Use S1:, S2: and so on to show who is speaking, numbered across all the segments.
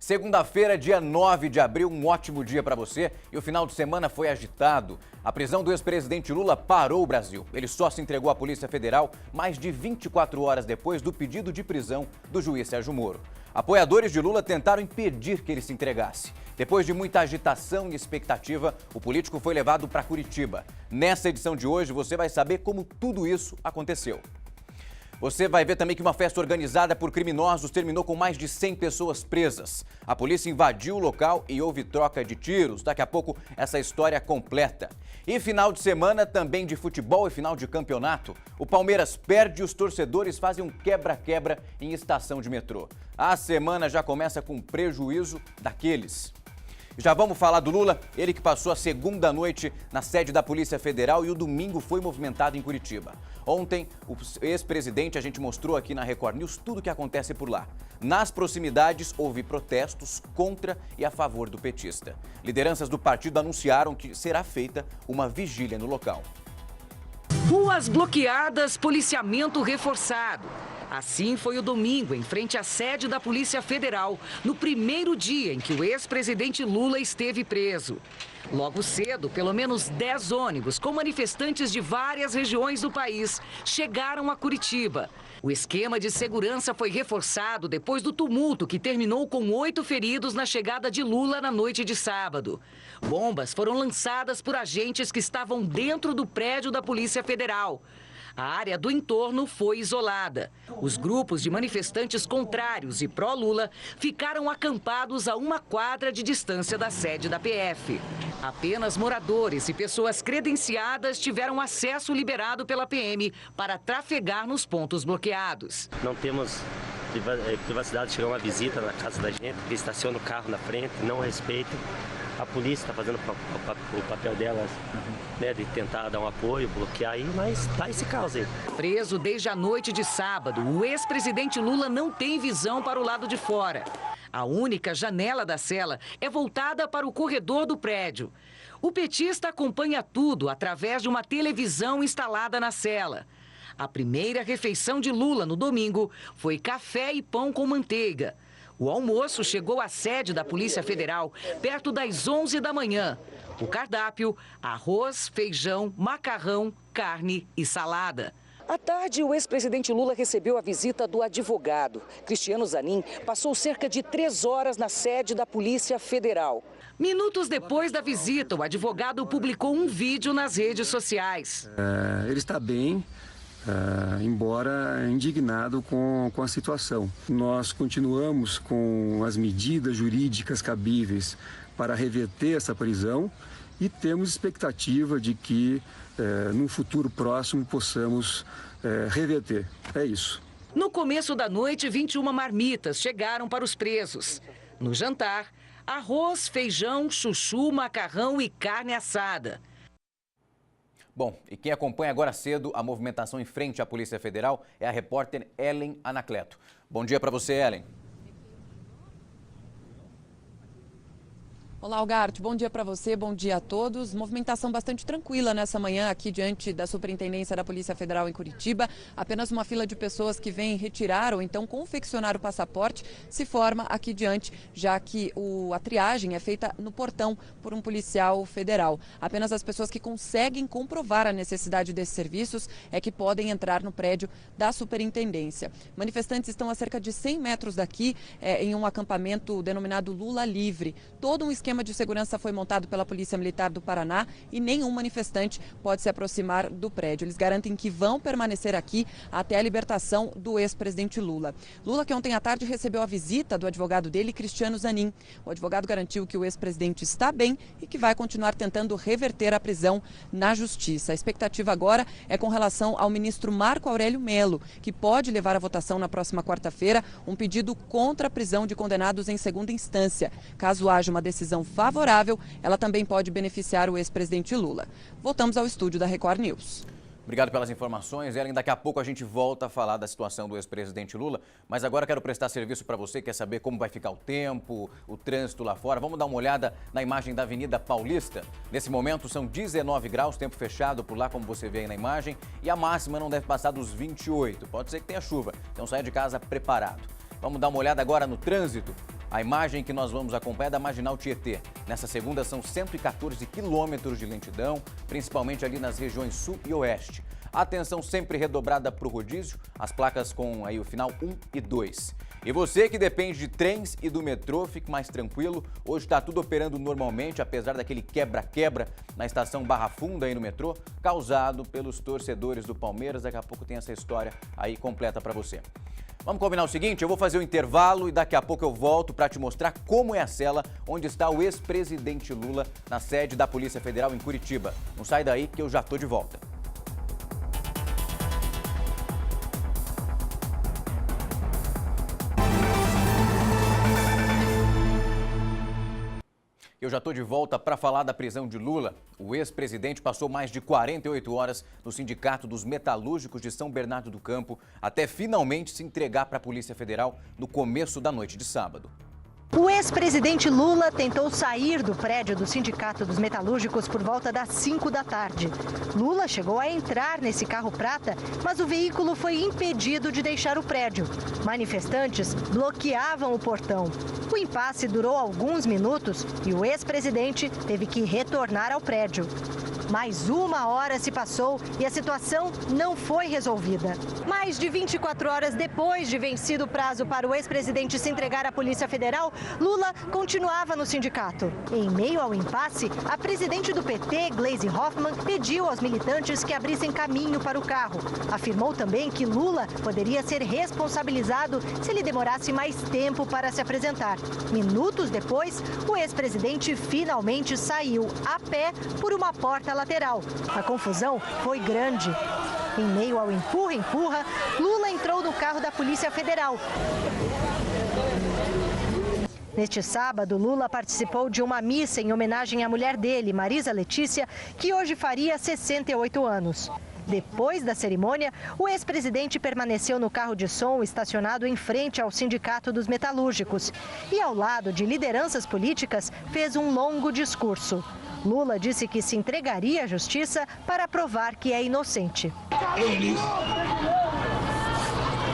S1: Segunda-feira, dia 9 de abril, um ótimo dia para você e o final de semana foi agitado. A prisão do ex-presidente Lula parou o Brasil. Ele só se entregou à Polícia Federal mais de 24 horas depois do pedido de prisão do juiz Sérgio Moro. Apoiadores de Lula tentaram impedir que ele se entregasse. Depois de muita agitação e expectativa, o político foi levado para Curitiba. Nessa edição de hoje, você vai saber como tudo isso aconteceu. Você vai ver também que uma festa organizada por criminosos terminou com mais de 100 pessoas presas. A polícia invadiu o local e houve troca de tiros. Daqui a pouco, essa história completa. E final de semana também de futebol e final de campeonato. O Palmeiras perde e os torcedores fazem um quebra-quebra em estação de metrô. A semana já começa com prejuízo daqueles. Já vamos falar do Lula, ele que passou a segunda noite na sede da Polícia Federal e o domingo foi movimentado em Curitiba. Ontem, o ex-presidente, a gente mostrou aqui na Record News tudo o que acontece por lá. Nas proximidades, houve protestos contra e a favor do petista. Lideranças do partido anunciaram que será feita uma vigília no local.
S2: Ruas bloqueadas, policiamento reforçado. Assim foi o domingo, em frente à sede da Polícia Federal, no primeiro dia em que o ex-presidente Lula esteve preso. Logo cedo, pelo menos 10 ônibus com manifestantes de várias regiões do país chegaram a Curitiba. O esquema de segurança foi reforçado depois do tumulto que terminou com 8 feridos na chegada de Lula na noite de sábado. Bombas foram lançadas por agentes que estavam dentro do prédio da Polícia Federal. A área do entorno foi isolada. Os grupos de manifestantes contrários e pró-Lula ficaram acampados a 1 quadra de distância da sede da PF. Apenas moradores e pessoas credenciadas tiveram acesso liberado pela PM para trafegar nos pontos bloqueados.
S3: Não temos privacidade de chegar uma visita na casa da gente, que estaciona o carro na frente, não respeita. A polícia está fazendo o papel dela, né, de tentar dar um apoio, bloquear aí, mas tá esse caos aí.
S2: Preso desde a noite de sábado, o ex-presidente Lula não tem visão para o lado de fora. A única janela da cela é voltada para o corredor do prédio. O petista acompanha tudo através de uma televisão instalada na cela. A primeira refeição de Lula no domingo foi café e pão com manteiga. O almoço chegou à sede da Polícia Federal perto das 11 da manhã. O cardápio: arroz, feijão, macarrão, carne e salada. À tarde, o ex-presidente Lula recebeu a visita do advogado. Cristiano Zanin passou cerca de 3 horas na sede da Polícia Federal. Minutos depois da visita, o advogado publicou um vídeo nas redes sociais.
S4: Ele está bem. Embora indignado com a situação. Nós continuamos com as medidas jurídicas cabíveis para reverter essa prisão e temos expectativa de que, num futuro próximo, possamos reverter. É isso.
S2: No começo da noite, 21 marmitas chegaram para os presos. No jantar, arroz, feijão, chuchu, macarrão e carne assada.
S1: Bom, e quem acompanha agora cedo a movimentação em frente à Polícia Federal é a repórter Ellen Anacleto. Bom dia para você, Ellen.
S5: Olá, Algarte. Bom dia para você, bom dia a todos. Movimentação bastante tranquila nessa manhã aqui diante da Superintendência da Polícia Federal em Curitiba. Apenas uma fila de pessoas que vêm retirar ou então confeccionar o passaporte se forma aqui diante, já que a triagem é feita no portão por um policial federal. Apenas as pessoas que conseguem comprovar a necessidade desses serviços é que podem entrar no prédio da Superintendência. Manifestantes estão a cerca de 100 metros daqui, em um acampamento denominado Lula Livre. Todo um esquema de segurança foi montado pela Polícia Militar do Paraná e nenhum manifestante pode se aproximar do prédio. Eles garantem que vão permanecer aqui até a libertação do ex-presidente Lula. Lula, que ontem à tarde recebeu a visita do advogado dele, Cristiano Zanin. O advogado garantiu que o ex-presidente está bem e que vai continuar tentando reverter a prisão na justiça. A expectativa agora é com relação ao ministro Marco Aurélio Mello, que pode levar à votação na próxima quarta-feira um pedido contra a prisão de condenados em segunda instância. Caso haja uma decisão favorável, ela também pode beneficiar o ex-presidente Lula. Voltamos ao estúdio da Record News.
S1: Obrigado pelas informações, Ellen. Daqui a pouco a gente volta a falar da situação do ex-presidente Lula, mas agora quero prestar serviço para você, quer saber como vai ficar o tempo, o trânsito lá fora. Vamos dar uma olhada na imagem da Avenida Paulista. Nesse momento são 19 graus, tempo fechado por lá, como você vê aí na imagem, e a máxima não deve passar dos 28. Pode ser que tenha chuva, então saia de casa preparado. Vamos dar uma olhada agora no trânsito. A imagem que nós vamos acompanhar é da Marginal Tietê. Nessa segunda são 114 quilômetros de lentidão, principalmente ali nas regiões sul e oeste. Atenção sempre redobrada para o rodízio, as placas com aí o final 1 e 2. E você que depende de trens e do metrô, fique mais tranquilo. Hoje está tudo operando normalmente, apesar daquele quebra-quebra na estação Barra Funda aí no metrô, causado pelos torcedores do Palmeiras. Daqui a pouco tem essa história aí completa para você. Vamos combinar o seguinte, eu vou fazer o intervalo e daqui a pouco eu volto para te mostrar como é a cela onde está o ex-presidente Lula na sede da Polícia Federal em Curitiba. Não sai daí que eu já estou de volta. Eu já estou de volta para falar da prisão de Lula. O ex-presidente passou mais de 48 horas no Sindicato dos Metalúrgicos de São Bernardo do Campo, até finalmente se entregar para a Polícia Federal no começo da noite de sábado.
S6: O ex-presidente Lula tentou sair do prédio do Sindicato dos Metalúrgicos por volta das 5 da tarde. Lula chegou a entrar nesse carro prata, mas o veículo foi impedido de deixar o prédio. Manifestantes bloqueavam o portão. O impasse durou alguns minutos e o ex-presidente teve que retornar ao prédio. Mais uma hora se passou e a situação não foi resolvida. Mais de 24 horas depois de vencido o prazo para o ex-presidente se entregar à Polícia Federal, Lula continuava no sindicato. Em meio ao impasse, a presidente do PT, Gleisi Hoffmann, pediu aos militantes que abrissem caminho para o carro. Afirmou também que Lula poderia ser responsabilizado se ele demorasse mais tempo para se apresentar. Minutos depois, o ex-presidente finalmente saiu a pé por uma porta lateral. A confusão foi grande. Em meio ao empurra-empurra, Lula entrou no carro da Polícia Federal. Neste sábado, Lula participou de uma missa em homenagem à mulher dele, Marisa Letícia, que hoje faria 68 anos. Depois da cerimônia, o ex-presidente permaneceu no carro de som estacionado em frente ao Sindicato dos Metalúrgicos e, ao lado de lideranças políticas, fez um longo discurso. Lula disse que se entregaria à justiça para provar que é inocente.
S7: Eles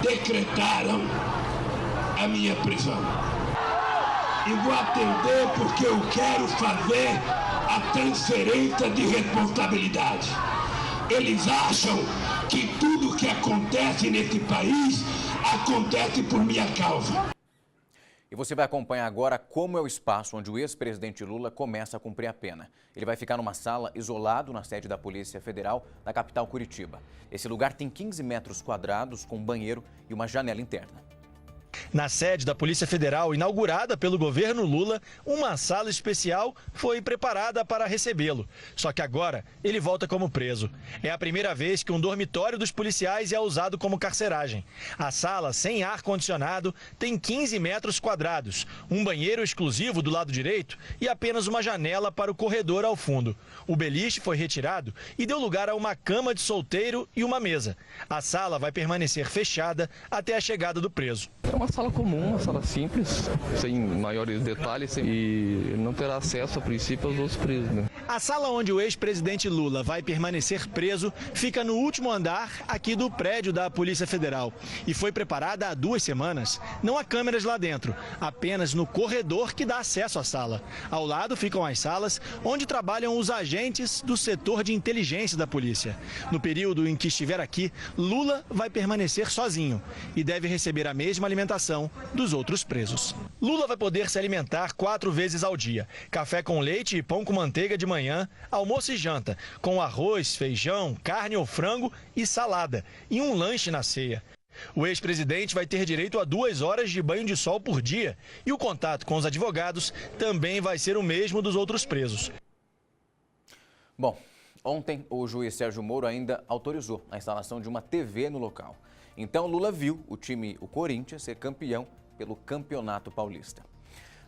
S7: decretaram a minha prisão. E vou atender porque eu quero fazer a transferência de responsabilidade. Eles acham que tudo que acontece nesse país acontece por minha causa.
S1: E você vai acompanhar agora como é o espaço onde o ex-presidente Lula começa a cumprir a pena. Ele vai ficar numa sala isolado na sede da Polícia Federal, na capital Curitiba. Esse lugar tem 15 metros quadrados, com banheiro e uma janela interna.
S8: Na sede da Polícia Federal, inaugurada pelo governo Lula, uma sala especial foi preparada para recebê-lo. Só que agora ele volta como preso. É a primeira vez que um dormitório dos policiais é usado como carceragem. A sala, sem ar-condicionado, tem 15 metros quadrados, um banheiro exclusivo do lado direito e apenas uma janela para o corredor ao fundo. O beliche foi retirado e deu lugar a uma cama de solteiro e uma mesa. A sala vai permanecer fechada até a chegada do preso.
S9: É uma sala comum, uma sala simples, sem maiores detalhes e não terá acesso a princípio aos outros presos, né?
S8: A sala onde o ex-presidente Lula vai permanecer preso fica no último andar aqui do prédio da Polícia Federal e foi preparada há 2 semanas. Não há câmeras lá dentro, apenas no corredor que dá acesso à sala. Ao lado ficam as salas onde trabalham os agentes do setor de inteligência da polícia. No período em que estiver aqui, Lula vai permanecer sozinho e deve receber a mesma alimentação dos outros presos. Lula vai poder se alimentar 4 vezes ao dia. Café com leite e pão com manteiga de manhã, almoço e janta, com arroz, feijão, carne ou frango e salada, e um lanche na ceia. O ex-presidente vai ter direito a 2 horas de banho de sol por dia e o contato com os advogados também vai ser o mesmo dos outros presos.
S1: Bom, ontem o juiz Sérgio Moro ainda autorizou a instalação de uma TV no local. Então Lula viu o Corinthians, ser campeão pelo Campeonato Paulista.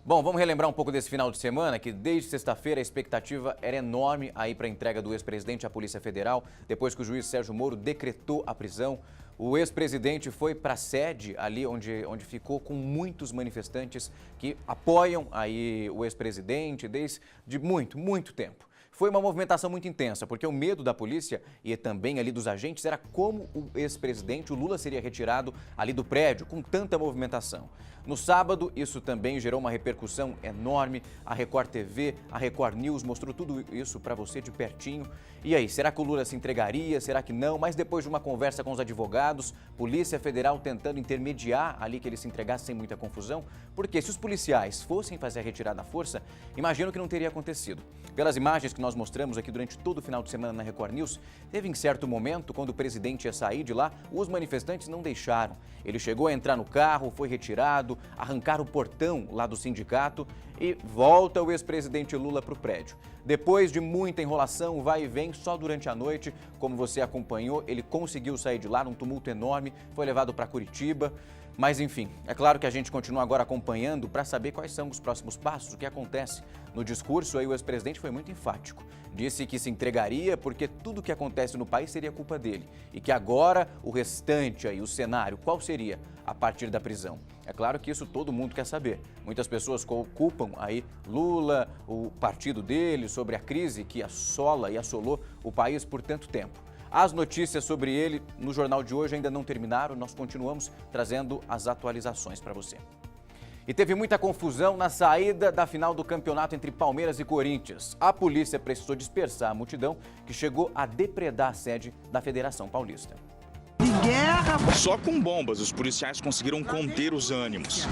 S1: Bom, vamos relembrar um pouco desse final de semana, que desde sexta-feira a expectativa era enorme aí para a entrega do ex-presidente à Polícia Federal, depois que o juiz Sérgio Moro decretou a prisão. O ex-presidente foi para a sede ali onde ficou com muitos manifestantes que apoiam aí o ex-presidente desde muito tempo. Foi uma movimentação muito intensa, porque o medo da polícia e também ali dos agentes era como o ex-presidente, o Lula, seria retirado ali do prédio com tanta movimentação. No sábado, isso também gerou uma repercussão enorme. A Record TV, a Record News mostrou tudo isso para você de pertinho. E aí, será que o Lula se entregaria? Será que não? Mas depois de uma conversa com os advogados, Polícia Federal tentando intermediar ali que ele se entregasse sem muita confusão, porque se os policiais fossem fazer a retirada à força, imagino que não teria acontecido. Pelas imagens que nós mostramos aqui durante todo o final de semana na Record News, teve em certo momento, quando o presidente ia sair de lá, os manifestantes não deixaram. Ele chegou a entrar no carro, foi retirado, arrancaram o portão lá do sindicato e volta o ex-presidente Lula para o prédio. Depois de muita enrolação, vai e vem, só durante a noite, como você acompanhou, ele conseguiu sair de lá num tumulto enorme, foi levado para Curitiba. Mas enfim, é claro que a gente continua agora acompanhando para saber quais são os próximos passos, o que acontece. No discurso, aí o ex-presidente foi muito enfático. Disse que se entregaria porque tudo o que acontece no país seria culpa dele. E que agora o restante aí, o cenário, qual seria a partir da prisão? É claro que isso todo mundo quer saber. Muitas pessoas culpam aí Lula, o partido dele, sobre a crise que assola e assolou o país por tanto tempo. As notícias sobre ele no Jornal de hoje ainda não terminaram, nós continuamos trazendo as atualizações para você. E teve muita confusão na saída da final do campeonato entre Palmeiras e Corinthians. A polícia precisou dispersar a multidão que chegou a depredar a sede da Federação Paulista.
S10: Só com bombas os policiais conseguiram conter os ânimos.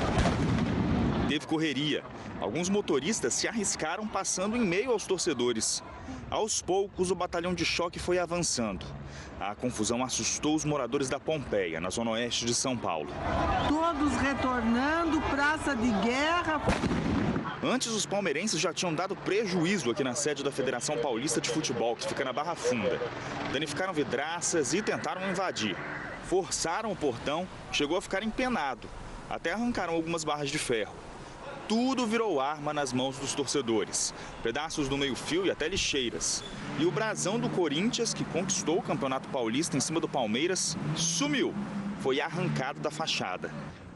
S10: Teve correria. Alguns motoristas se arriscaram passando em meio aos torcedores. Aos poucos, o batalhão de choque foi avançando. A confusão assustou os moradores da Pompeia, na zona oeste de São Paulo.
S11: Todos retornando, praça de guerra.
S10: Antes, os palmeirenses já tinham dado prejuízo aqui na sede da Federação Paulista de Futebol, que fica na Barra Funda. Danificaram vidraças e tentaram invadir. Forçaram o portão, chegou a ficar empenado. Até arrancaram algumas barras de ferro. Tudo virou arma nas mãos dos torcedores. Pedaços do meio-fio e até lixeiras. E o brasão do Corinthians, que conquistou o Campeonato Paulista em cima do Palmeiras, sumiu. Foi arrancado da fachada.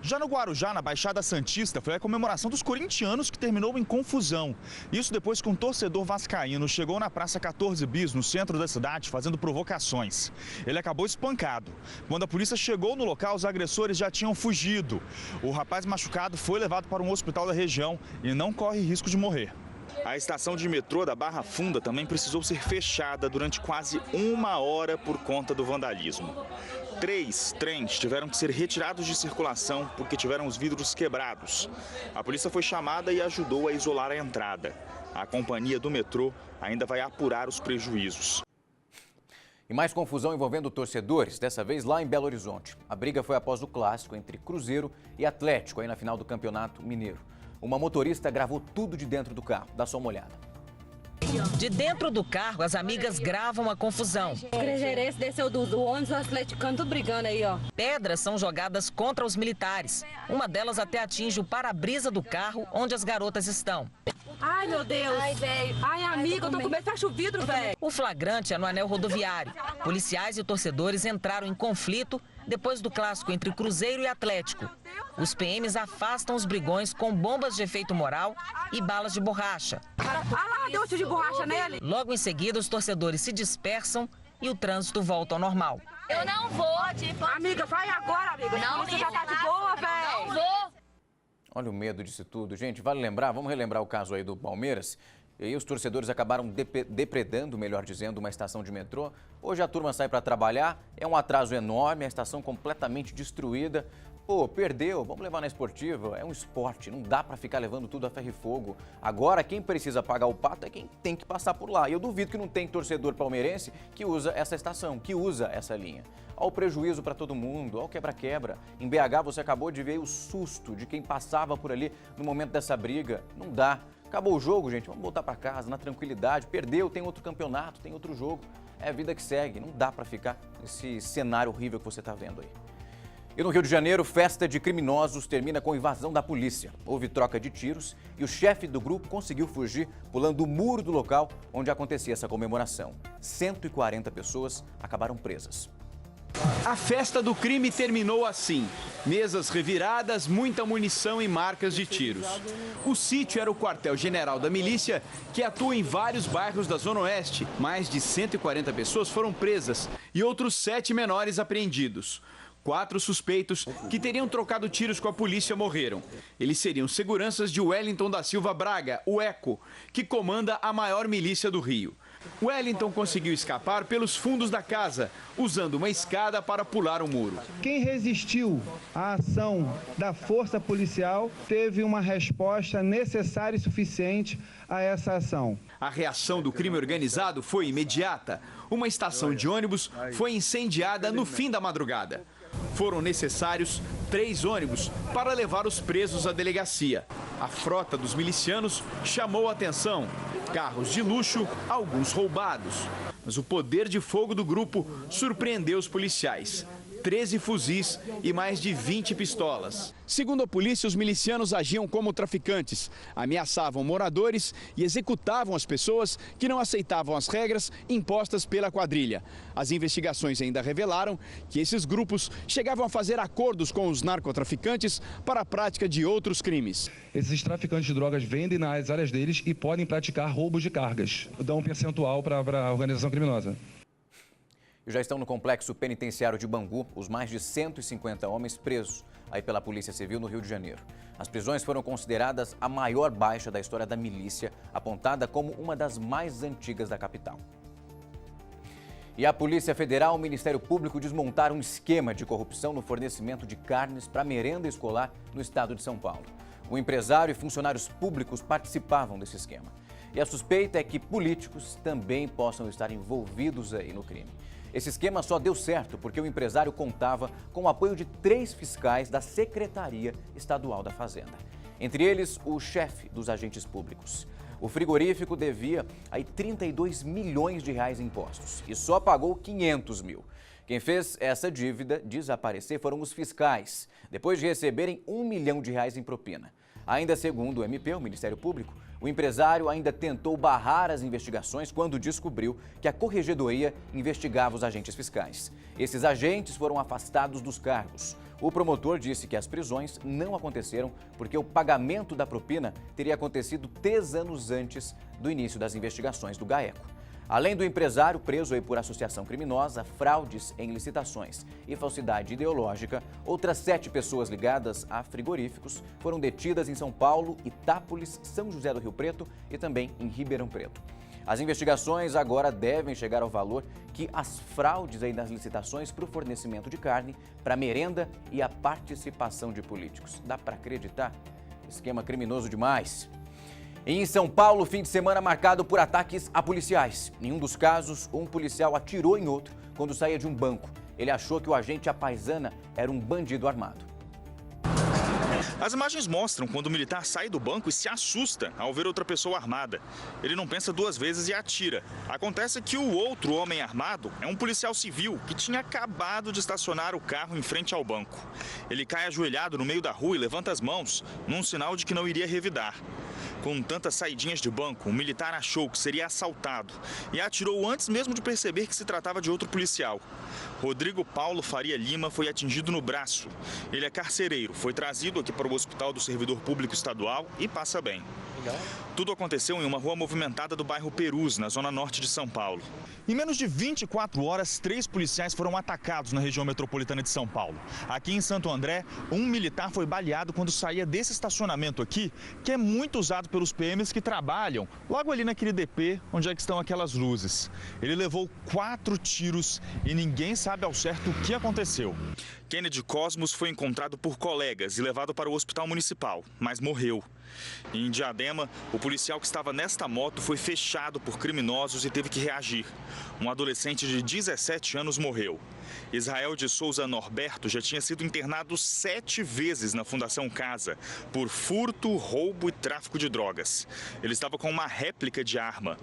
S10: Já no Guarujá, na Baixada Santista, foi a comemoração dos corintianos que terminou em confusão. Isso depois que um torcedor vascaíno chegou na Praça 14 Bis, no centro da cidade, fazendo provocações. Ele acabou espancado. Quando a polícia chegou no local, os agressores já tinham fugido. O rapaz machucado foi levado para um hospital da região e não corre risco de morrer. A estação de metrô da Barra Funda também precisou ser fechada durante quase 1 hora por conta do vandalismo. 3 trens tiveram que ser retirados de circulação porque tiveram os vidros quebrados. A polícia foi chamada e ajudou a isolar a entrada. A companhia do metrô ainda vai apurar os prejuízos.
S1: E mais confusão envolvendo torcedores, dessa vez lá em Belo Horizonte. A briga foi após o clássico entre Cruzeiro e Atlético, aí na final do Campeonato Mineiro. Uma motorista gravou tudo de dentro do carro. Dá só uma olhada.
S2: De dentro do carro, as amigas gravam a confusão.
S12: O Cruzeirense desceu do ônibus, o atleticano tudo brigando aí, ó.
S2: Pedras são jogadas contra os militares. Uma delas até atinge o para-brisa do carro onde as garotas estão.
S12: Ai, meu Deus. Ai, velho. Ai, amiga, eu tô com medo. Fecha o vidro, velho.
S2: O flagrante é no anel rodoviário. Policiais e torcedores entraram em conflito depois do clássico entre Cruzeiro e Atlético. Os PMs afastam os brigões com bombas de efeito moral e balas de borracha.
S12: Ah lá, deu de borracha nele.
S2: Logo em seguida, os torcedores se dispersam e o trânsito volta ao normal.
S12: Eu não vou, tipo... Amiga, vai agora, amiga. Não, você já tá de boa, velho. Não vou.
S1: Olha o medo disso tudo. Gente, vale lembrar, vamos relembrar o caso aí do Palmeiras. E aí os torcedores acabaram depredando, melhor dizendo, uma estação de metrô. Hoje a turma sai para trabalhar, é um atraso enorme, a estação completamente destruída. Pô, perdeu, vamos levar na esportiva, é um esporte, não dá para ficar levando tudo a ferro e fogo. Agora quem precisa pagar o pato é quem tem que passar por lá. E eu duvido que não tem torcedor palmeirense que usa essa estação, que usa essa linha. Olha o prejuízo para todo mundo, olha o quebra-quebra. Em BH você acabou de ver o susto de quem passava por ali no momento dessa briga. Não dá. Acabou o jogo, gente, vamos voltar para casa na tranquilidade. Perdeu, tem outro campeonato, tem outro jogo. É a vida que segue, não dá para ficar nesse cenário horrível que você está vendo aí. E no Rio de Janeiro, festa de criminosos termina com invasão da polícia. Houve troca de tiros e o chefe do grupo conseguiu fugir pulando o muro do local onde acontecia essa comemoração. 140 pessoas acabaram presas.
S13: A festa do crime terminou assim. Mesas reviradas, muita munição e marcas de tiros. O sítio era o quartel-general da milícia, que atua em vários bairros da Zona Oeste. Mais de 140 pessoas foram presas e outros 7 menores apreendidos. 4 suspeitos que teriam trocado tiros com a polícia morreram. Eles seriam seguranças de Wellington da Silva Braga, o ECO, que comanda a maior milícia do Rio. Wellington conseguiu escapar pelos fundos da casa, usando uma escada para pular o muro.
S14: Quem resistiu à ação da força policial teve uma resposta necessária e suficiente a essa ação.
S13: A reação do crime organizado foi imediata. Uma estação de ônibus foi incendiada no fim da madrugada. Foram necessários 3 ônibus para levar os presos à delegacia. A frota dos milicianos chamou a atenção. Carros de luxo, alguns roubados. Mas o poder de fogo do grupo surpreendeu os policiais. 13 fuzis e mais de 20 pistolas. Segundo a polícia, os milicianos agiam como traficantes, ameaçavam moradores e executavam as pessoas que não aceitavam as regras impostas pela quadrilha. As investigações ainda revelaram que esses grupos chegavam a fazer acordos com os narcotraficantes para a prática de outros crimes.
S14: Esses traficantes de drogas vendem nas áreas deles e podem praticar roubos de cargas. Dão um percentual para a organização criminosa.
S1: E já estão no complexo penitenciário de Bangu os mais de 150 homens presos aí pela Polícia Civil no Rio de Janeiro. As prisões foram consideradas a maior baixa da história da milícia, apontada como uma das mais antigas da capital. E a Polícia Federal e o Ministério Público desmontaram um esquema de corrupção no fornecimento de carnes para merenda escolar no estado de São Paulo. O empresário e funcionários públicos participavam desse esquema. E a suspeita é que políticos também possam estar envolvidos aí no crime. Esse esquema só deu certo porque o empresário contava com o apoio de 3 fiscais da Secretaria Estadual da Fazenda. Entre eles, o chefe dos agentes públicos. O frigorífico devia aí 32 milhões de reais em impostos e só pagou 500 mil. Quem fez essa dívida desaparecer foram os fiscais, depois de receberem 1 milhão de reais em propina. Ainda segundo o MP, o Ministério Público, o empresário ainda tentou barrar as investigações quando descobriu que a Corregedoria investigava os agentes fiscais. Esses agentes foram afastados dos cargos. O promotor disse que as prisões não aconteceram porque o pagamento da propina teria acontecido 3 anos antes do início das investigações do GAECO. Além do empresário preso aí por associação criminosa, fraudes em licitações e falsidade ideológica, outras 7 pessoas ligadas a frigoríficos foram detidas em São Paulo, Itápolis, São José do Rio Preto e também em Ribeirão Preto. As investigações agora devem chegar ao valor que as fraudes aí nas licitações para o fornecimento de carne, para merenda e a participação de políticos. Dá para acreditar? Esquema criminoso demais. E em São Paulo, fim de semana marcado por ataques a policiais. Em um dos casos, um policial atirou em outro quando saía de um banco. Ele achou que o agente à paisana era um bandido armado.
S10: As imagens mostram quando o militar sai do banco e se assusta ao ver outra pessoa armada. Ele não pensa 2 vezes e atira. Acontece que o outro homem armado é um policial civil que tinha acabado de estacionar o carro em frente ao banco. Ele cai ajoelhado no meio da rua e levanta as mãos, num sinal de que não iria revidar. Com tantas saidinhas de banco, o militar achou que seria assaltado e atirou antes mesmo de perceber que se tratava de outro policial. Rodrigo Paulo Faria Lima foi atingido no braço. Ele é carcereiro, foi trazido aqui para o Hospital do Servidor Público Estadual e passa bem. Tudo aconteceu em uma rua movimentada do bairro Perus, na zona norte de São Paulo. Em menos de 24 horas, 3 policiais foram atacados na região metropolitana de São Paulo. Aqui em Santo André, um militar foi baleado quando saía desse estacionamento aqui, que é muito usado pelos PMs que trabalham logo ali naquele DP, onde é que estão aquelas luzes. Ele levou 4 tiros e ninguém sabe ao certo o que aconteceu. Kennedy Cosmos foi encontrado por colegas e levado para o hospital municipal, mas morreu. Em Diadema, o policial que estava nesta moto foi fechado por criminosos e teve que reagir. Um adolescente de 17 anos morreu. Israel de Souza Norberto já tinha sido internado 7 vezes na Fundação Casa por furto, roubo e tráfico de drogas. Ele estava com uma réplica de arma.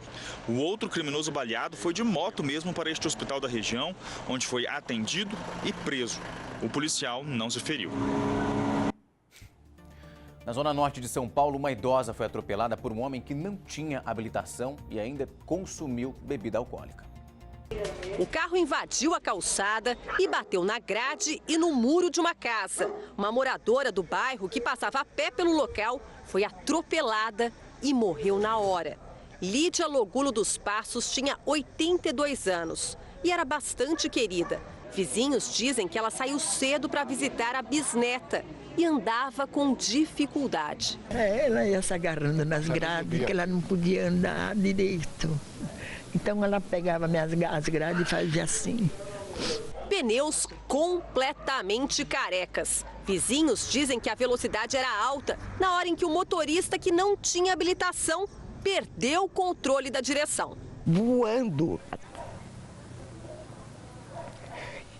S10: O outro criminoso baleado foi de moto mesmo para este hospital da região, onde foi atendido e preso. O policial não se feriu.
S1: Na zona norte de São Paulo, uma idosa foi atropelada por um homem que não tinha habilitação e ainda consumiu bebida alcoólica.
S15: O carro invadiu a calçada e bateu na grade e no muro de uma casa. Uma moradora do bairro que passava a pé pelo local foi atropelada e morreu na hora. Lídia Logulo dos Passos tinha 82 anos e era bastante querida. Vizinhos dizem que ela saiu cedo para visitar a bisneta e andava com dificuldade.
S16: Ela ia se agarrando nas grades, que ela não podia andar direito. Então ela pegava as grades e fazia assim.
S15: Pneus completamente carecas. Vizinhos dizem que a velocidade era alta na hora em que o motorista, que não tinha habilitação, perdeu o controle da direção.
S16: Voando.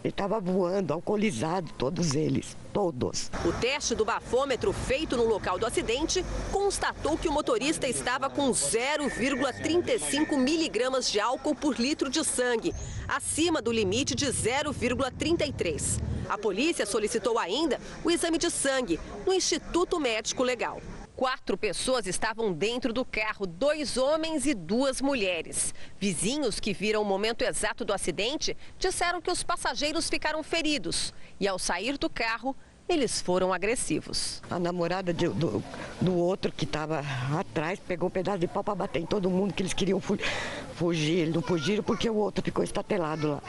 S16: Ele estava voando, alcoolizado, todos eles, todos.
S15: O teste do bafômetro feito no local do acidente constatou que o motorista estava com 0,35 miligramas de álcool por litro de sangue, acima do limite de 0,33. A polícia solicitou ainda o exame de sangue no Instituto Médico Legal. 4 pessoas estavam dentro do carro, 2 homens e 2 mulheres. Vizinhos que viram o momento exato do acidente disseram que os passageiros ficaram feridos e, ao sair do carro, eles foram agressivos.
S16: A namorada do outro que estava atrás pegou um pedaço de pau para bater em todo mundo, que eles queriam fugir. Eles não fugiram porque o outro ficou estatelado lá,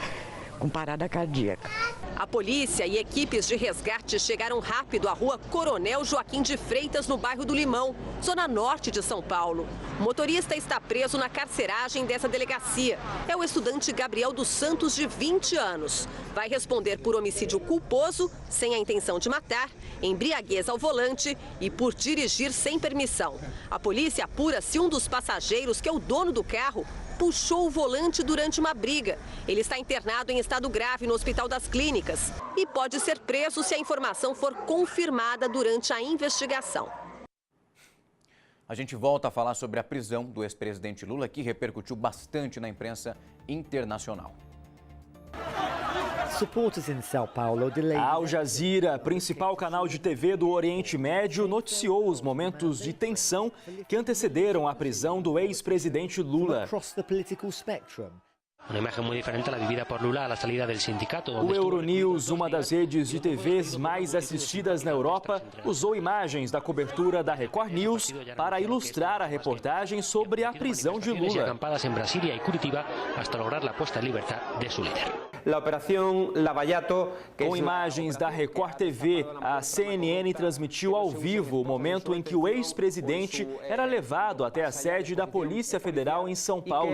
S16: com parada cardíaca.
S15: A polícia e equipes de resgate chegaram rápido à rua Coronel Joaquim de Freitas, no bairro do Limão, zona norte de São Paulo. O motorista está preso na carceragem dessa delegacia. É o estudante Gabriel dos Santos, de 20 anos. Vai responder por homicídio culposo, sem a intenção de matar, embriaguez ao volante e por dirigir sem permissão. A polícia apura se um dos passageiros, que é o dono do carro, puxou o volante durante uma briga. Ele está internado em estado grave no Hospital das Clínicas e pode ser preso se a informação for confirmada durante a investigação.
S1: A gente volta a falar sobre a prisão do ex-presidente Lula, que repercutiu bastante na imprensa internacional.
S17: A Al Jazeera, principal canal de TV do Oriente Médio, noticiou os momentos de tensão que antecederam a prisão do ex-presidente Lula.
S18: Uma imagem muito diferente a vivida por Lula à saída do sindicato.
S17: O Euronews, uma das redes de TVs mais assistidas na Europa, usou imagens da cobertura da Record News para ilustrar a reportagem sobre a prisão de Lula.
S18: Acampadas em Brasília e Curitiba hasta lograr a puesta em liberdade de seu líder.
S17: Com imagens da Record TV, a CNN transmitiu ao vivo o momento em que o ex-presidente era levado até a sede da Polícia Federal em São Paulo.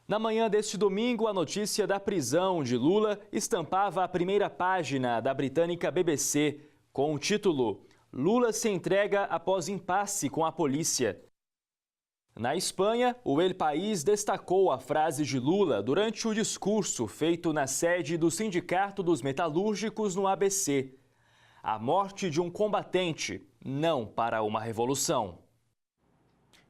S17: Na manhã deste domingo, a notícia da prisão de Lula estampava a primeira página da britânica BBC, com o título "Lula se entrega após impasse com a polícia". Na Espanha, o El País destacou a frase de Lula durante o discurso feito na sede do Sindicato dos Metalúrgicos no ABC. A morte de um combatente, não para uma revolução.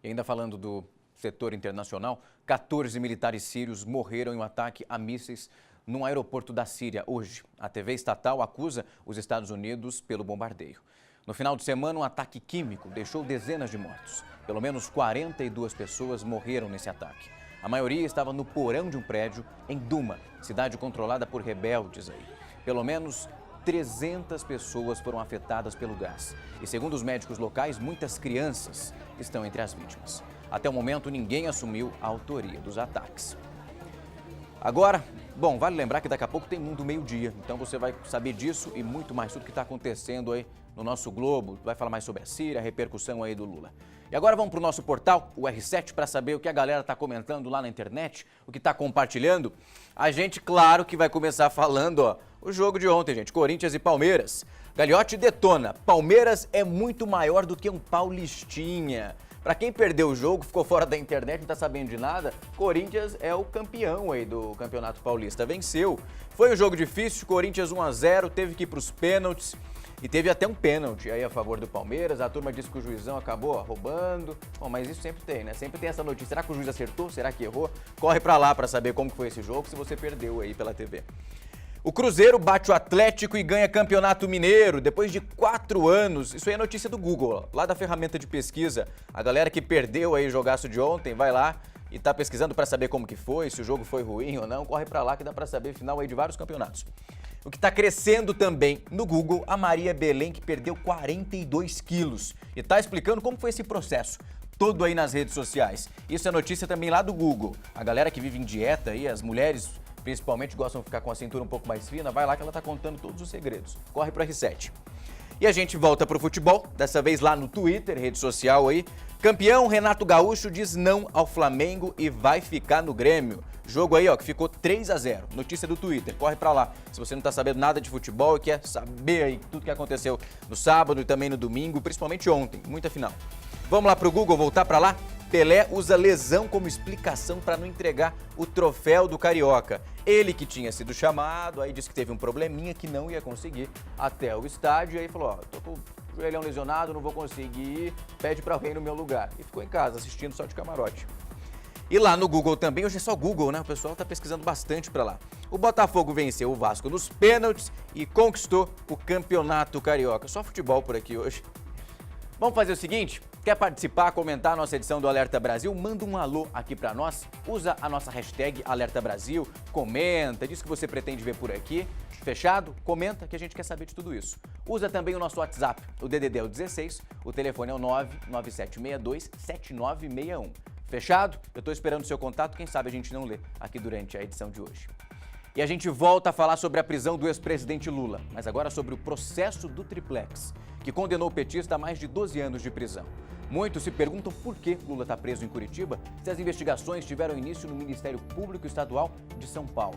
S1: E ainda falando do setor internacional, 14 militares sírios morreram em um ataque a mísseis num aeroporto da Síria hoje. A TV estatal acusa os Estados Unidos pelo bombardeio. No final de semana, um ataque químico deixou dezenas de mortos. Pelo menos 42 pessoas morreram nesse ataque. A maioria estava no porão de um prédio em Duma, cidade controlada por rebeldes aí. Pelo menos 300 pessoas foram afetadas pelo gás. E segundo os médicos locais, muitas crianças estão entre as vítimas. Até o momento, ninguém assumiu a autoria dos ataques. Agora, bom, vale lembrar que daqui a pouco tem Mundo Meio-Dia. Então você vai saber disso e muito mais, tudo que está acontecendo aí no nosso globo. Vai falar mais sobre a Síria, a repercussão aí do Lula. E agora vamos para o nosso portal, o R7, para saber o que a galera está comentando lá na internet, o que está compartilhando. A gente, claro, que vai começar falando, ó, o jogo de ontem, gente, Corinthians e Palmeiras. Gagliotti detona, Palmeiras é muito maior do que um paulistinha. Para quem perdeu o jogo, ficou fora da internet, não está sabendo de nada, Corinthians é o campeão aí do Campeonato Paulista, venceu. Foi um jogo difícil, Corinthians 1-0, teve que ir para os pênaltis. E teve até um pênalti aí a favor do Palmeiras, a turma disse que o juizão acabou roubando. Bom, mas isso sempre tem, né? Sempre tem essa notícia. Será que o juiz acertou? Será que errou? Corre pra lá pra saber como foi esse jogo, se você perdeu aí pela TV. O Cruzeiro bate o Atlético e ganha Campeonato Mineiro depois de 4 anos. Isso aí é notícia do Google, lá da ferramenta de pesquisa. A galera que perdeu aí o jogaço de ontem, vai lá e tá pesquisando para saber como que foi, se o jogo foi ruim ou não. Corre para lá que dá para saber final aí de vários campeonatos. O que está crescendo também no Google, a Maria Belém, que perdeu 42 quilos. E tá explicando como foi esse processo todo aí nas redes sociais. Isso é notícia também lá do Google. A galera que vive em dieta aí, as mulheres principalmente gostam de ficar com a cintura um pouco mais fina, vai lá que ela tá contando todos os segredos. Corre para R7. E a gente volta pro futebol, dessa vez lá no Twitter, rede social aí. Campeão Renato Gaúcho diz não ao Flamengo e vai ficar no Grêmio. Jogo aí, ó, que ficou 3-0. Notícia do Twitter, corre pra lá. Se você não tá sabendo nada de futebol e quer saber aí tudo que aconteceu no sábado e também no domingo, principalmente ontem, muita final. Vamos lá pro Google, voltar pra lá? Pelé usa lesão como explicação para não entregar o troféu do Carioca. Ele que tinha sido chamado, aí disse que teve um probleminha que não ia conseguir até o estádio. E aí falou, ó, tô com o joelhão lesionado, não vou conseguir ir, pede para alguém no meu lugar. E ficou em casa assistindo só de camarote. E lá no Google também, hoje é só Google, né? O pessoal tá pesquisando bastante para lá. O Botafogo venceu o Vasco nos pênaltis e conquistou o Campeonato Carioca. Só futebol por aqui hoje. Vamos fazer o seguinte? Quer participar, comentar a nossa edição do Alerta Brasil? Manda um alô aqui pra nós, usa a nossa hashtag Alerta Brasil, comenta, diz que você pretende ver por aqui. Fechado? Comenta que a gente quer saber de tudo isso. Usa também o nosso WhatsApp, o DDD é o 16, o telefone é o 997627961. Fechado? Eu tô esperando o seu contato, quem sabe a gente não lê aqui durante a edição de hoje. E a gente volta a falar sobre a prisão do ex-presidente Lula, mas agora sobre o processo do Triplex, que condenou o petista a mais de 12 anos de prisão. Muitos se perguntam por que Lula está preso em Curitiba se as investigações tiveram início no Ministério Público Estadual de São Paulo.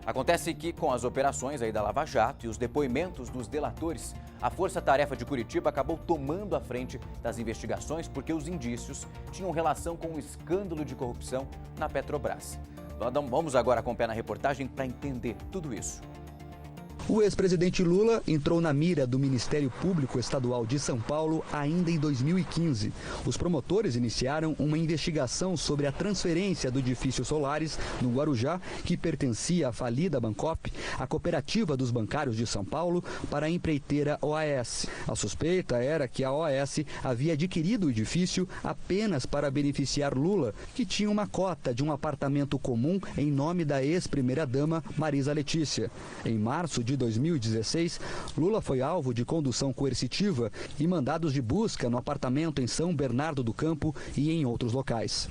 S1: Acontece que, com as operações aí da Lava Jato e os depoimentos dos delatores, a Força Tarefa de Curitiba acabou tomando a frente das investigações porque os indícios tinham relação com um escândalo de corrupção na Petrobras. Vamos agora acompanhar na reportagem para entender tudo isso.
S19: O ex-presidente Lula entrou na mira do Ministério Público Estadual de São Paulo ainda em 2015. Os promotores iniciaram uma investigação sobre a transferência do edifício Solares, no Guarujá, que pertencia à falida Bancop, a cooperativa dos bancários de São Paulo, para a empreiteira OAS. A suspeita era que a OAS havia adquirido o edifício apenas para beneficiar Lula, que tinha uma cota de um apartamento comum em nome da ex-primeira-dama Marisa Letícia. Em março de 2016, Lula foi alvo de condução coercitiva e mandados de busca no apartamento em São Bernardo do Campo e em outros locais.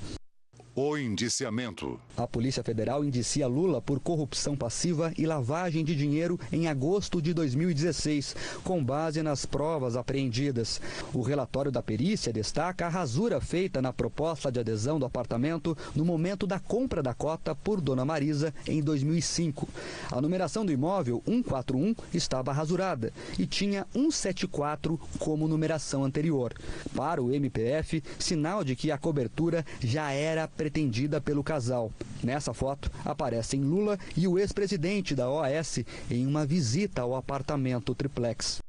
S20: O indiciamento.
S19: A Polícia Federal indicia Lula por corrupção passiva e lavagem de dinheiro em agosto de 2016, com base nas provas apreendidas. O relatório da perícia destaca a rasura feita na proposta de adesão do apartamento no momento da compra da cota por Dona Marisa em 2005. A numeração do imóvel 141 estava rasurada e tinha 174 como numeração anterior. Para o MPF, sinal de que a cobertura já era pretendida pelo casal. Nessa foto, aparecem Lula e o ex-presidente da OAS em uma visita ao apartamento Triplex.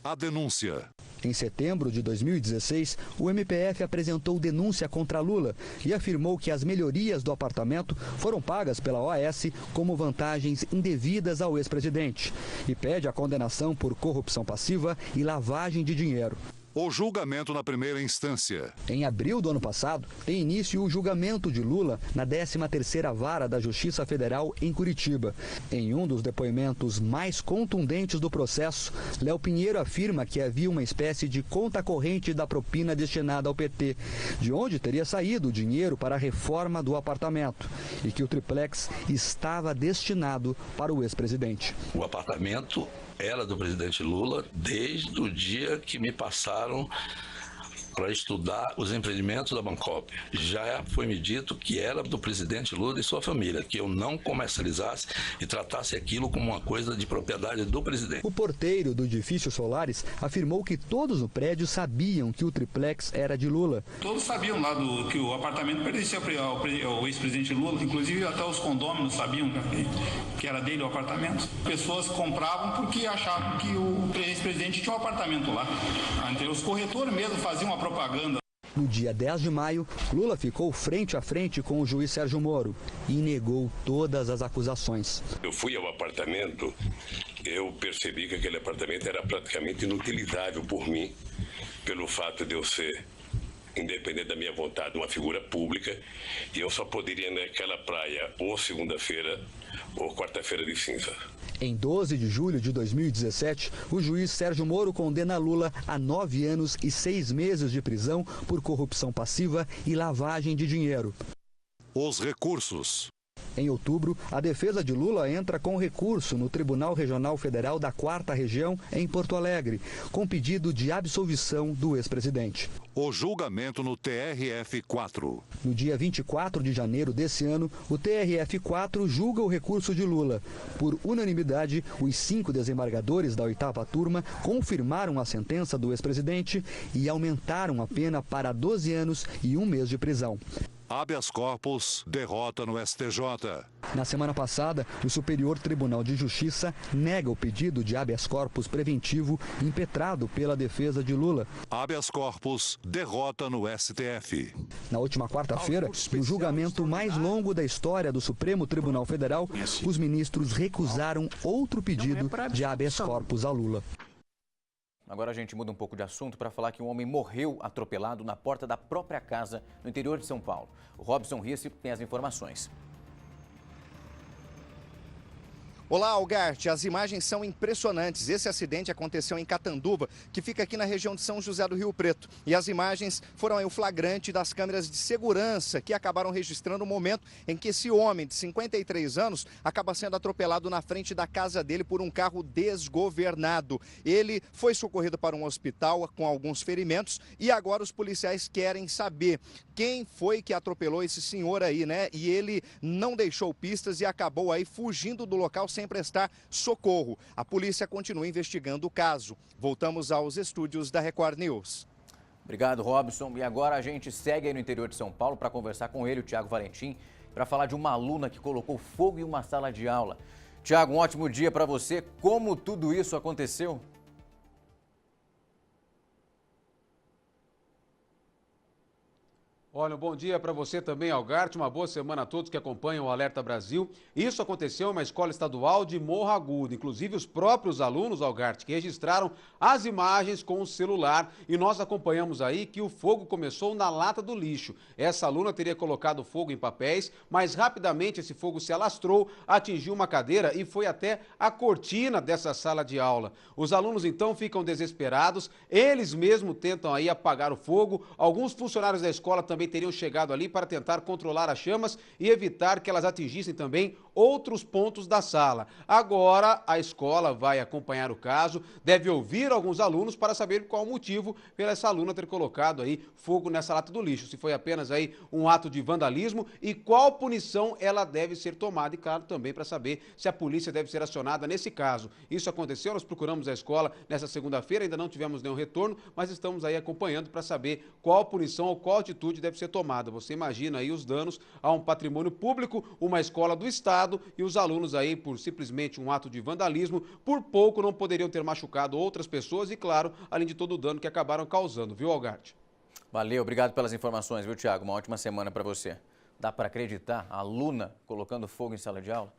S20: A denúncia.
S19: Em setembro de 2016, o MPF apresentou denúncia contra Lula e afirmou que as melhorias do apartamento foram pagas pela OAS como vantagens indevidas ao ex-presidente e pede a condenação por corrupção passiva e lavagem de dinheiro.
S20: O julgamento na primeira instância.
S19: Em abril do ano passado, tem início o julgamento de Lula na 13ª Vara da Justiça Federal em Curitiba. Em um dos depoimentos mais contundentes do processo, Léo Pinheiro afirma que havia uma espécie de conta corrente da propina destinada ao PT, de onde teria saído o dinheiro para a reforma do apartamento, e que o Triplex estava destinado para o ex-presidente.
S21: O apartamento era do presidente Lula desde o dia que me passaram para estudar os empreendimentos da Bancop. Já foi me dito que era do presidente Lula e sua família, que eu não comercializasse e tratasse aquilo como uma coisa de propriedade do presidente.
S19: O porteiro do edifício Solares afirmou que todos no prédio sabiam que o Triplex era de Lula.
S22: Todos sabiam lá que o apartamento pertencia ao ex-presidente Lula, inclusive até os condôminos sabiam que era dele o apartamento. Pessoas compravam porque achavam que o ex-presidente tinha um apartamento lá. Os corretores mesmo faziam uma propaganda.
S19: No dia 10 de maio, Lula ficou frente a frente com o juiz Sérgio Moro e negou todas as acusações.
S3: Eu fui ao apartamento, eu percebi que aquele apartamento era praticamente inutilizável por mim, pelo fato de eu ser, independente da minha vontade, uma figura pública, e eu só poderia ir naquela praia ou segunda-feira ou quarta-feira de cinza.
S19: Em 12 de julho de 2017, o juiz Sérgio Moro condena Lula a 9 anos e 6 meses de prisão por corrupção passiva e lavagem de dinheiro.
S20: Os recursos.
S19: Em outubro, a defesa de Lula entra com recurso no Tribunal Regional Federal da 4ª Região, em Porto Alegre, com pedido de absolvição do ex-presidente.
S20: O julgamento no TRF-4.
S19: No dia 24 de janeiro desse ano, o TRF-4 julga o recurso de Lula. Por unanimidade, os 5 desembargadores da 8ª turma confirmaram a sentença do ex-presidente e aumentaram a pena para 12 anos e 1 mês de prisão.
S20: Habeas corpus, derrota no STJ.
S19: Na semana passada, o Superior Tribunal de Justiça nega o pedido de habeas corpus preventivo impetrado pela defesa de Lula.
S20: Habeas corpus, derrota no STF.
S19: Na última quarta-feira, no julgamento mais longo da história do Supremo Tribunal Federal, os ministros recusaram outro pedido de habeas corpus a Lula.
S1: Agora a gente muda um pouco de assunto para falar que um homem morreu atropelado na porta da própria casa no interior de São Paulo. O Robson Risse tem as informações.
S4: Olá, Algarte. As imagens são impressionantes. Esse acidente aconteceu em Catanduva, que fica aqui na região de São José do Rio Preto. E as imagens foram aí o flagrante das câmeras de segurança que acabaram registrando o momento em que esse homem de 53 anos acaba sendo atropelado na frente da casa dele por um carro desgovernado. Ele foi socorrido para um hospital com alguns ferimentos e agora os policiais querem saber quem foi que atropelou esse senhor aí, né? E ele não deixou pistas e acabou aí fugindo do local sem prestar socorro. A polícia continua investigando o caso. Voltamos aos estúdios da Record News.
S1: Obrigado, Robson. E agora a gente segue aí no interior de São Paulo para conversar com ele, o Tiago Valentim, para falar de uma aluna que colocou fogo em uma sala de aula. Tiago, um ótimo dia para você. Como tudo isso aconteceu?
S23: Olha, um bom dia para você também, Algarte. Uma boa semana a todos que acompanham o Alerta Brasil. Isso aconteceu em uma escola estadual de Morro Agudo. Inclusive, os próprios alunos, Algarte, que registraram as imagens com o celular. E nós acompanhamos aí que o fogo começou na lata do lixo. Essa aluna teria colocado fogo em papéis, mas rapidamente esse fogo se alastrou, atingiu uma cadeira e foi até a cortina dessa sala de aula. Os alunos, então, ficam desesperados. Eles mesmos tentam aí apagar o fogo. Alguns funcionários da escola também teriam chegado ali para tentar controlar as chamas e evitar que elas atingissem também outros pontos da sala. Agora, a escola vai acompanhar o caso, deve ouvir alguns alunos para saber qual o motivo pela essa aluna ter colocado aí fogo nessa lata do lixo. Se foi apenas aí um ato de vandalismo e qual punição ela deve ser tomada. E claro, também para saber se a polícia deve ser acionada nesse caso. Isso aconteceu, nós procuramos a escola nessa segunda-feira, ainda não tivemos nenhum retorno, mas estamos aí acompanhando para saber qual punição ou qual atitude deve ser tomada. Você imagina aí os danos a um patrimônio público, uma escola do Estado, e os alunos aí, por simplesmente um ato de vandalismo, por pouco não poderiam ter machucado outras pessoas e, claro, além de todo o dano que acabaram causando, viu, Algarte?
S1: Valeu, obrigado pelas informações, viu, Tiago? Uma ótima semana para você. Dá para acreditar? A aluna colocando fogo em sala de aula?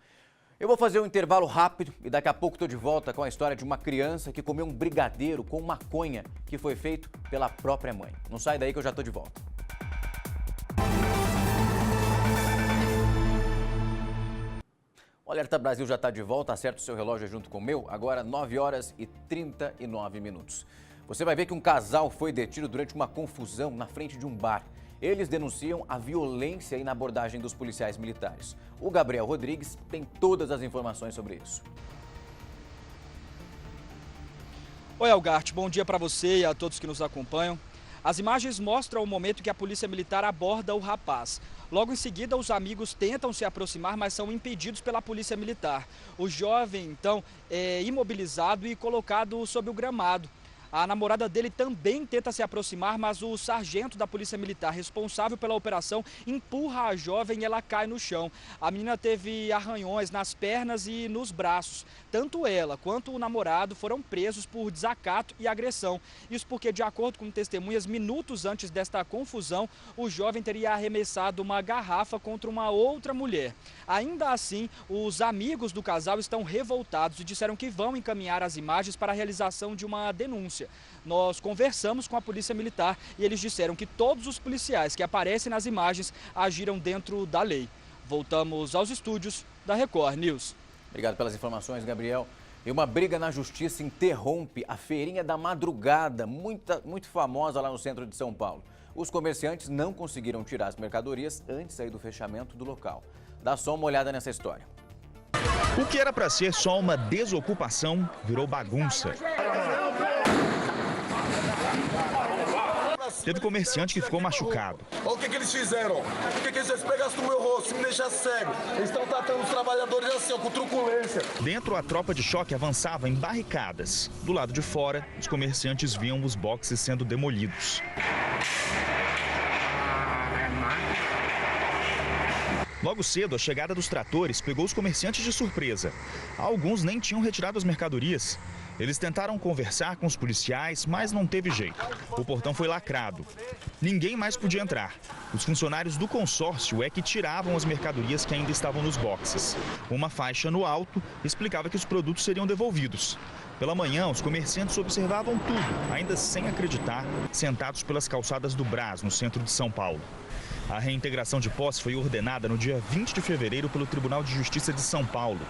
S1: Eu vou fazer um intervalo rápido e daqui a pouco estou de volta com a história de uma criança que comeu um brigadeiro com maconha que foi feito pela própria mãe. Não sai daí que eu já estou de volta. O Alerta Brasil já está de volta, acerta o seu relógio junto com o meu, agora 9 horas e 39 minutos. Você vai ver que um casal foi detido durante uma confusão na frente de um bar. Eles denunciam a violência e na abordagem dos policiais militares. O Gabriel Rodrigues tem todas as informações sobre isso.
S24: Oi, Algarte, bom dia para você e a todos que nos acompanham. As imagens mostram o momento que a polícia militar aborda o rapaz. Logo em seguida, os amigos tentam se aproximar, mas são impedidos pela polícia militar. O jovem, então, é imobilizado e colocado sob o gramado. A namorada dele também tenta se aproximar, mas o sargento da Polícia Militar responsável pela operação empurra a jovem e ela cai no chão. A menina teve arranhões nas pernas e nos braços. Tanto ela quanto o namorado foram presos por desacato e agressão. Isso porque, de acordo com testemunhas, minutos antes desta confusão, o jovem teria arremessado uma garrafa contra uma outra mulher. Ainda assim, os amigos do casal estão revoltados e disseram que vão encaminhar as imagens para a realização de uma denúncia. Nós conversamos com a Polícia Militar e eles disseram que todos os policiais que aparecem nas imagens agiram dentro da lei. Voltamos aos estúdios da Record News.
S1: Obrigado pelas informações, Gabriel. E uma briga na justiça interrompe a feirinha da madrugada, muito famosa lá no centro de São Paulo. Os comerciantes não conseguiram tirar as mercadorias antes de sair do fechamento do local. Dá só uma olhada nessa história.
S10: O que era para ser só uma desocupação virou bagunça. Teve comerciante que ficou machucado.
S5: Olha o que eles fizeram. Por que eles pegassem no meu rosto e me deixassem cego? Eles estão tratando os trabalhadores assim, ó, com truculência.
S10: Dentro, a tropa de choque avançava em barricadas. Do lado de fora, os comerciantes viam os boxes sendo demolidos. Logo cedo, a chegada dos tratores pegou os comerciantes de surpresa. Alguns nem tinham retirado as mercadorias. Eles tentaram conversar com os policiais, mas não teve jeito. O portão foi lacrado. Ninguém mais podia entrar. Os funcionários do consórcio é que tiravam as mercadorias que ainda estavam nos boxes. Uma faixa no alto explicava que os produtos seriam devolvidos. Pela manhã, os comerciantes observavam tudo, ainda sem acreditar, sentados pelas calçadas do Brás, no centro de São Paulo. A reintegração de posse foi ordenada no dia 20 de fevereiro pelo Tribunal de Justiça de São Paulo.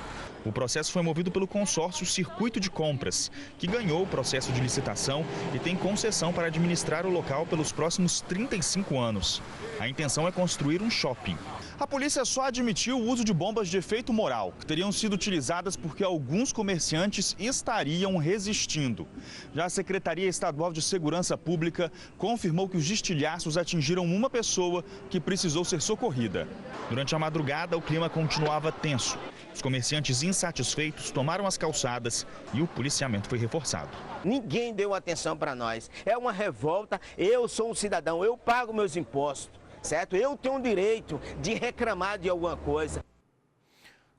S10: O processo foi movido pelo consórcio Circuito de Compras, que ganhou o processo de licitação e tem concessão para administrar o local pelos próximos 35 anos. A intenção é construir um shopping. A polícia só admitiu o uso de bombas de efeito moral, que teriam sido utilizadas porque alguns comerciantes estariam resistindo. Já a Secretaria Estadual de Segurança Pública confirmou que os estilhaços atingiram uma pessoa que precisou ser socorrida. Durante a madrugada, o clima continuava tenso. Os comerciantes insatisfeitos tomaram as calçadas e o policiamento foi reforçado.
S6: Ninguém deu atenção para nós. É uma revolta. Eu sou um cidadão, eu pago meus impostos, certo? Eu tenho o direito de reclamar de alguma coisa.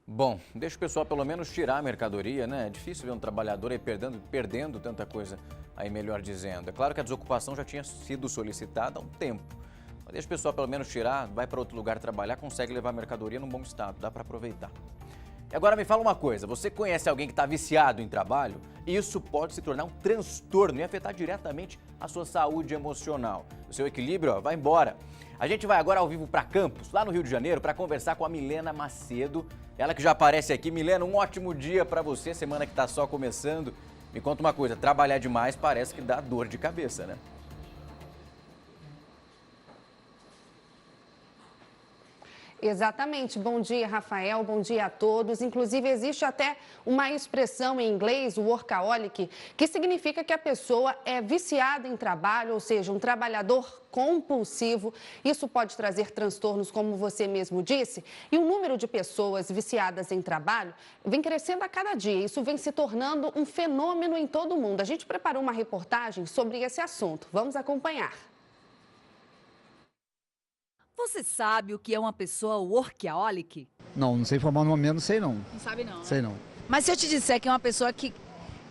S1: Bom, deixa o pessoal pelo menos tirar a mercadoria, né? É difícil ver um trabalhador aí perdendo tanta coisa, aí melhor dizendo. É claro que a desocupação já tinha sido solicitada há um tempo. Mas deixa o pessoal pelo menos tirar, vai para outro lugar trabalhar, consegue levar a mercadoria num bom estado, dá para aproveitar. E agora me fala uma coisa, você conhece alguém que está viciado em trabalho? Isso pode se tornar um transtorno e afetar diretamente a sua saúde emocional. O seu equilíbrio, vai embora. A gente vai agora ao vivo para Campos, lá no Rio de Janeiro, para conversar com a Milena Macedo. Ela que já aparece aqui. Milena, um ótimo dia para você, semana que está só começando. Me conta uma coisa, trabalhar demais parece que dá dor de cabeça, né?
S7: Exatamente. Bom dia, Rafael. Bom dia a todos. Inclusive, existe até uma expressão em inglês, o workaholic, que significa que a pessoa é viciada em trabalho, ou seja, um trabalhador compulsivo. Isso pode trazer transtornos, como você mesmo disse, e o número de pessoas viciadas em trabalho vem crescendo a cada dia. Isso vem se tornando um fenômeno em todo o mundo. A gente preparou uma reportagem sobre esse assunto. Vamos acompanhar.
S9: Você sabe o que é uma pessoa workaholic?
S25: Não sei formar no momento, não sei não.
S9: Não sabe não, né?
S25: Sei não.
S9: Mas se eu te disser que é uma pessoa que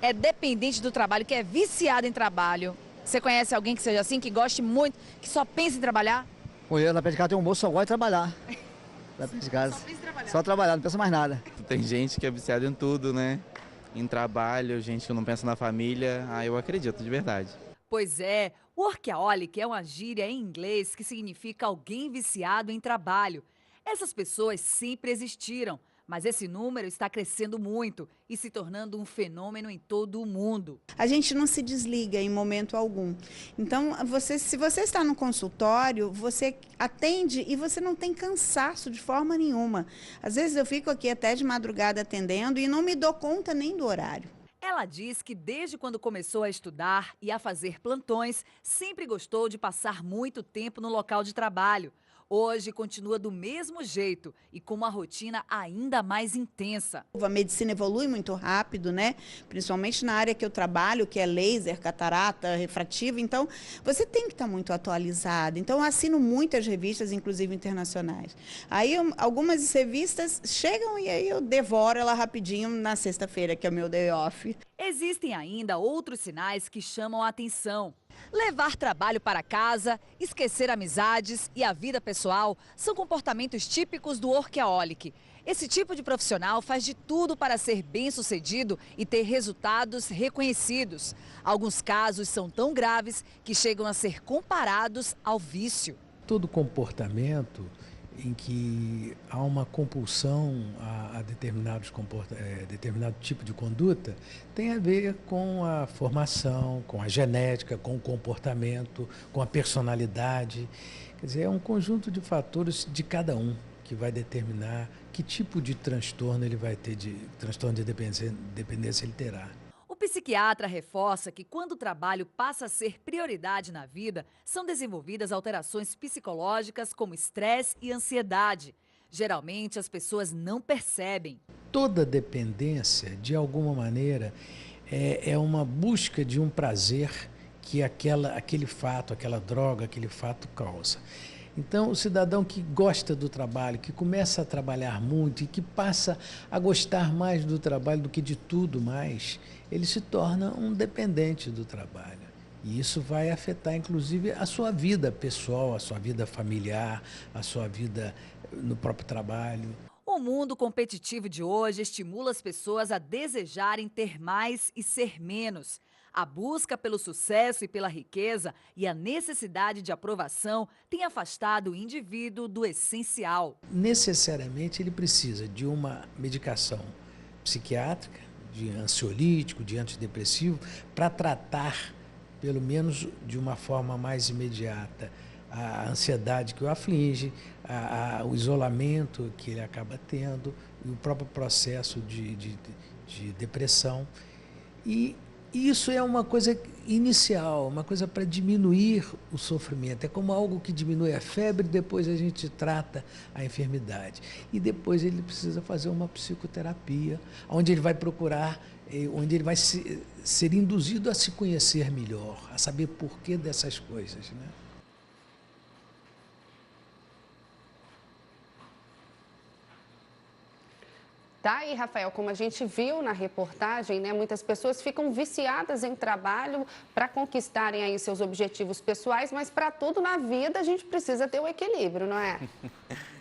S9: é dependente do trabalho, que é viciada em trabalho, você conhece alguém que seja assim, que goste muito, que só pensa em trabalhar?
S25: Olha, na pé de casa tem um moço, só gosta de trabalhar. Na pé de casa.
S9: Só pensa em trabalhar.
S25: Só trabalhar, não pensa mais nada.
S26: Tem gente que é viciada em tudo, né? Em trabalho, gente que não pensa na família. Eu acredito, de verdade.
S9: Pois é, workaholic é uma gíria em inglês que significa alguém viciado em trabalho. Essas pessoas sempre existiram, mas esse número está crescendo muito e se tornando um fenômeno em todo o mundo.
S27: A gente não se desliga em momento algum. Então, se você está no consultório, você atende e você não tem cansaço de forma nenhuma. Às vezes eu fico aqui até de madrugada atendendo e não me dou conta nem do horário.
S9: Ela diz que desde quando começou a estudar e a fazer plantões, sempre gostou de passar muito tempo no local de trabalho. Hoje continua do mesmo jeito e com uma rotina ainda mais intensa.
S27: A medicina evolui muito rápido, né? Principalmente na área que eu trabalho, que é laser, catarata, refrativa. Então, você tem que estar muito atualizado. Então, eu assino muitas revistas, inclusive internacionais. Aí, algumas revistas chegam e aí eu devoro ela rapidinho na sexta-feira, que é o meu day off.
S9: Existem ainda outros sinais que chamam a atenção. Levar trabalho para casa, esquecer amizades e a vida pessoal são comportamentos típicos do workaholic. Esse tipo de profissional faz de tudo para ser bem-sucedido e ter resultados reconhecidos. Alguns casos são tão graves que chegam a ser comparados ao vício.
S2: Todo comportamento em que há uma compulsão a determinado tipo de conduta tem a ver com a formação, com a genética, com o comportamento, com a personalidade. Quer dizer, é um conjunto de fatores de cada um que vai determinar que tipo de transtorno ele vai ter, de transtorno de dependência ele terá.
S9: O psiquiatra reforça que quando o trabalho passa a ser prioridade na vida, são desenvolvidas alterações psicológicas como estresse e ansiedade. Geralmente as pessoas não percebem.
S2: Toda dependência, de alguma maneira, é uma busca de um prazer que aquele fato, aquela droga, aquele fato causa. Então, o cidadão que gosta do trabalho, que começa a trabalhar muito e que passa a gostar mais do trabalho do que de tudo mais, ele se torna um dependente do trabalho. E isso vai afetar, inclusive, a sua vida pessoal, a sua vida familiar, a sua vida no próprio trabalho.
S9: O mundo competitivo de hoje estimula as pessoas a desejarem ter mais e ser menos. A busca pelo sucesso e pela riqueza e a necessidade de aprovação têm afastado o indivíduo do essencial.
S2: Necessariamente ele precisa de uma medicação psiquiátrica, de ansiolítico, de antidepressivo, para tratar, pelo menos de uma forma mais imediata, a ansiedade que o aflige, o isolamento que ele acaba tendo, e o próprio processo de depressão. E isso é uma coisa inicial, uma coisa para diminuir o sofrimento. É como algo que diminui a febre, depois a gente trata a enfermidade. E depois ele precisa fazer uma psicoterapia, onde ele vai procurar, onde ele vai ser induzido a se conhecer melhor, a saber porquê dessas coisas, né?
S7: Tá aí, Rafael, como a gente viu na reportagem, né, muitas pessoas ficam viciadas em trabalho para conquistarem aí seus objetivos pessoais, mas para tudo na vida a gente precisa ter o equilíbrio, não é?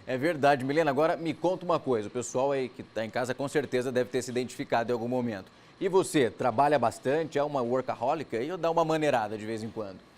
S1: É verdade, Milena. Agora me conta uma coisa, o pessoal aí que está em casa com certeza deve ter se identificado em algum momento. E você, trabalha bastante, é uma workaholic aí ou dá uma maneirada de vez em quando?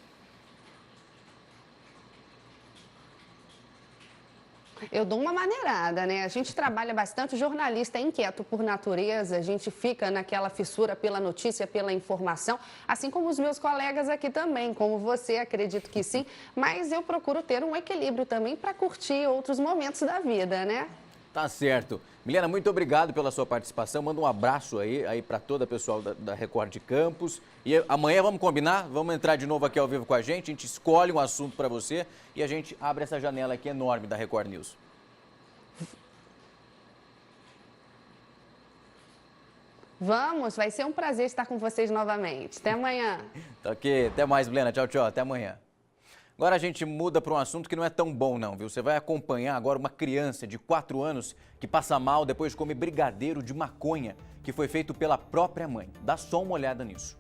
S7: Eu dou uma maneirada, né? A gente trabalha bastante, o jornalista é inquieto por natureza, a gente fica naquela fissura pela notícia, pela informação, assim como os meus colegas aqui também, como você, acredito que sim, mas eu procuro ter um equilíbrio também para curtir outros momentos da vida, né?
S1: Tá certo. Milena, muito obrigado pela sua participação. Manda um abraço aí para todo o pessoal da Record de Campos. E amanhã vamos combinar? Vamos entrar de novo aqui ao vivo com a gente escolhe um assunto para você e a gente abre essa janela aqui enorme da Record News.
S7: Vamos, vai ser um prazer estar com vocês novamente. Até amanhã.
S1: Tá ok, até mais, Milena. Tchau, tchau, até amanhã. Agora a gente muda para um assunto que não é tão bom não, viu? Você vai acompanhar agora uma criança de 4 anos que passa mal depois de comer brigadeiro de maconha que foi feito pela própria mãe. Dá só uma olhada nisso.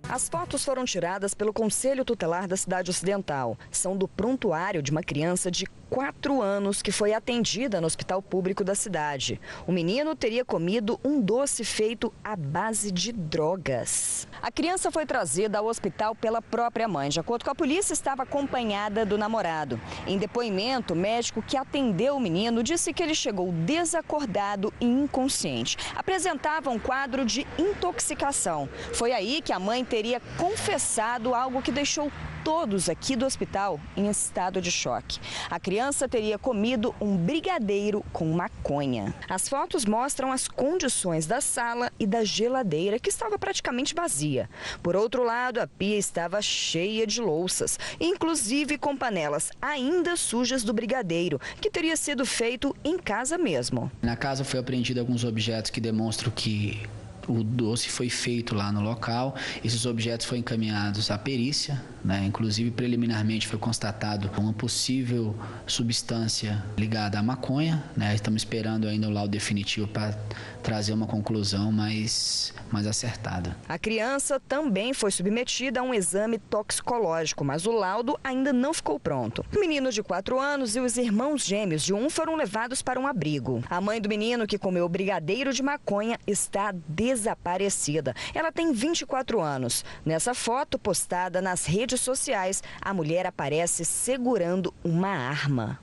S8: As fotos foram tiradas pelo Conselho Tutelar da Cidade Ocidental. São do prontuário de uma criança de 4 anos que foi atendida no hospital público da cidade. O menino teria comido um doce feito à base de drogas. A criança foi trazida ao hospital pela própria mãe. De acordo com a polícia, estava acompanhada do namorado. Em depoimento, o médico que atendeu o menino disse que ele chegou desacordado e inconsciente. Apresentava um quadro de intoxicação. Foi aí que a mãe teria confessado algo que deixou todos aqui do hospital em estado de choque. A criança teria comido um brigadeiro com maconha. As fotos mostram as condições da sala e da geladeira, que estava praticamente vazia. Por outro lado, a pia estava cheia de louças, inclusive com panelas ainda sujas do brigadeiro, que teria sido feito em casa mesmo.
S11: Na casa foi apreendido alguns objetos que demonstram que o doce foi feito lá no local. Esses objetos foram encaminhados à perícia, né? Inclusive preliminarmente foi constatado uma possível substância ligada à maconha, né? Estamos esperando ainda o laudo definitivo para trazer uma conclusão mais acertada.
S8: A criança também foi submetida a um exame toxicológico, mas o laudo ainda não ficou pronto. O menino de 4 anos e os irmãos gêmeos de 1 foram levados para um abrigo. A mãe do menino, que comeu brigadeiro de maconha, está desaparecida. Ela tem 24 anos. Nessa foto postada nas redes sociais, a mulher aparece segurando uma arma.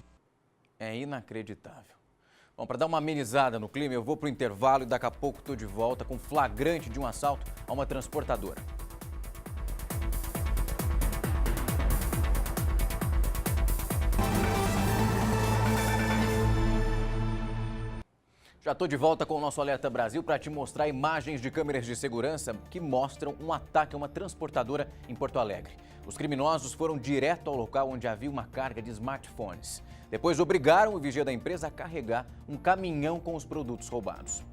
S1: É inacreditável. Bom, para dar uma amenizada no clima, eu vou para o intervalo e daqui a pouco estou de volta com flagrante de um assalto a uma transportadora. Já estou de volta com o nosso Alerta Brasil para te mostrar imagens de câmeras de segurança que mostram um ataque a uma transportadora em Porto Alegre. Os criminosos foram direto ao local onde havia uma carga de smartphones. Depois obrigaram o vigia da empresa a carregar um caminhão com os produtos roubados.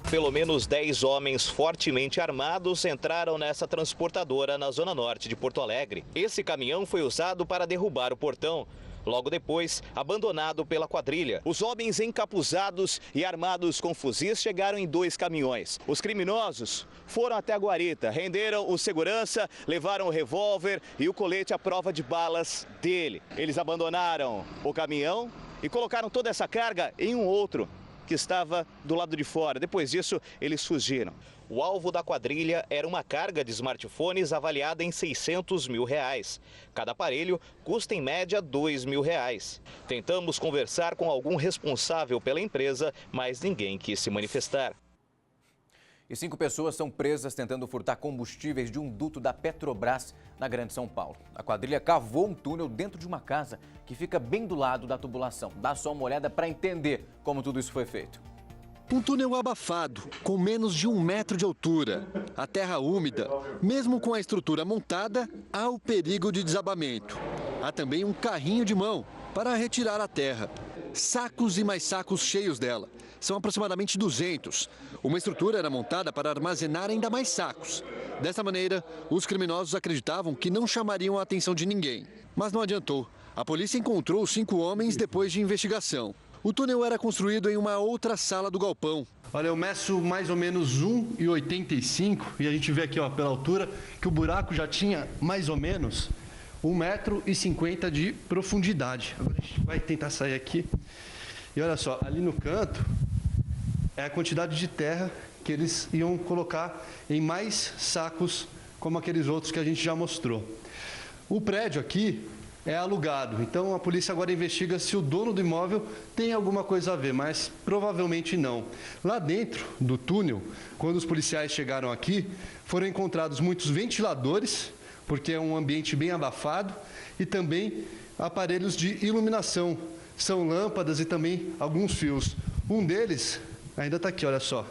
S12: Pelo menos 10 homens fortemente armados entraram nessa transportadora na zona norte de Porto Alegre. Esse caminhão foi usado para derrubar o portão. Logo depois, abandonado pela quadrilha. Os homens encapuzados e armados com fuzis chegaram em 2 caminhões. Os criminosos foram até a guarita, renderam o segurança, levaram o revólver e o colete à prova de balas dele. Eles abandonaram o caminhão e colocaram toda essa carga em um outro que estava do lado de fora. Depois disso, eles fugiram. O alvo da quadrilha era uma carga de smartphones avaliada em R$600 mil. Cada aparelho custa em média R$2.000. Tentamos conversar com algum responsável pela empresa, mas ninguém quis se manifestar.
S1: E 5 pessoas são presas tentando furtar combustíveis de um duto da Petrobras na Grande São Paulo. A quadrilha cavou um túnel dentro de uma casa que fica bem do lado da tubulação. Dá só uma olhada para entender como tudo isso foi feito.
S13: Um túnel abafado, com menos de 1 metro de altura. A terra úmida, mesmo com a estrutura montada, há o perigo de desabamento. Há também um carrinho de mão para retirar a terra. Sacos e mais sacos cheios dela. São aproximadamente 200. Uma estrutura era montada para armazenar ainda mais sacos. Dessa maneira, os criminosos acreditavam que não chamariam a atenção de ninguém. Mas não adiantou. A polícia encontrou os 5 homens depois de investigação. O túnel era construído em uma outra sala do galpão.
S14: Olha, eu meço mais ou menos 1,85 e a gente vê aqui, ó, pela altura, que o buraco já tinha mais ou menos 1,50 m de profundidade. Agora a gente vai tentar sair aqui. E olha só, ali no canto é a quantidade de terra que eles iam colocar em mais sacos, como aqueles outros que a gente já mostrou. O prédio aqui é alugado, então a polícia agora investiga se o dono do imóvel tem alguma coisa a ver, mas provavelmente não. Lá dentro do túnel, quando os policiais chegaram aqui, foram encontrados muitos ventiladores, porque é um ambiente bem abafado, e também aparelhos de iluminação. São lâmpadas e também alguns fios. Um deles ainda está aqui, olha só.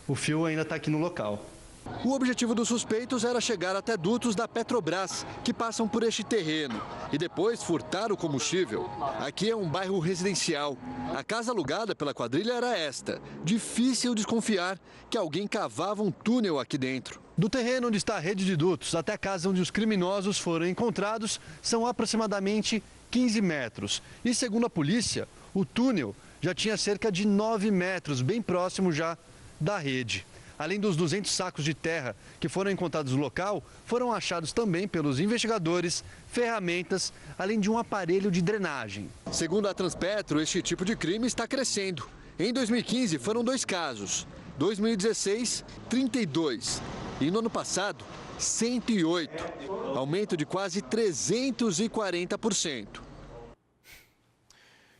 S14: O fio ainda está aqui no local.
S13: O objetivo dos suspeitos era chegar até dutos da Petrobras, que passam por este terreno, e depois furtar o combustível. Aqui é um bairro residencial. A casa alugada pela quadrilha era esta. Difícil desconfiar que alguém cavava um túnel aqui dentro.
S14: Do terreno onde está a rede de dutos até a casa onde os criminosos foram encontrados, são aproximadamente 15 metros. E segundo a polícia, o túnel já tinha cerca de 9 metros, bem próximo já da rede. Além dos 200 sacos de terra que foram encontrados no local, foram achados também pelos investigadores ferramentas, além de um aparelho de drenagem.
S13: Segundo a Transpetro, este tipo de crime está crescendo. Em 2015 foram 2 casos, 2016, 32 e no ano passado, 108. Aumento de quase 340%.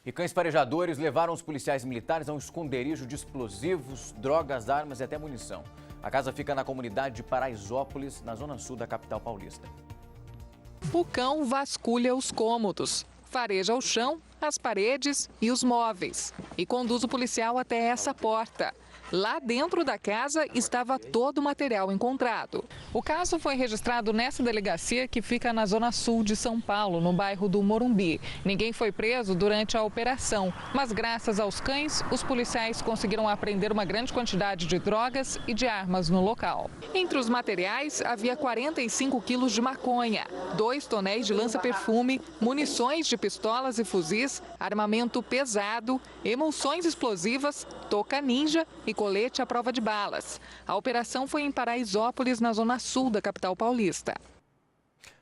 S1: E cães farejadores levaram os policiais militares a um esconderijo de explosivos, drogas, armas e até munição. A casa fica na comunidade de Paraisópolis, na zona sul da capital paulista.
S3: O cão vasculha os cômodos, fareja o chão, as paredes e os móveis e conduz o policial até essa porta. Lá dentro da casa estava todo o material encontrado. O caso foi registrado nessa delegacia que fica na zona sul de São Paulo, no bairro do Morumbi. Ninguém foi preso durante a operação, mas graças aos cães, os policiais conseguiram apreender uma grande quantidade de drogas e de armas no local. Entre os materiais, havia 45 quilos de maconha, 2 tonéis de lança-perfume, munições de pistolas e fuzis, armamento pesado, emulsões explosivas, touca ninja e colete à prova de balas. A operação foi em Paraisópolis, na zona sul da capital paulista.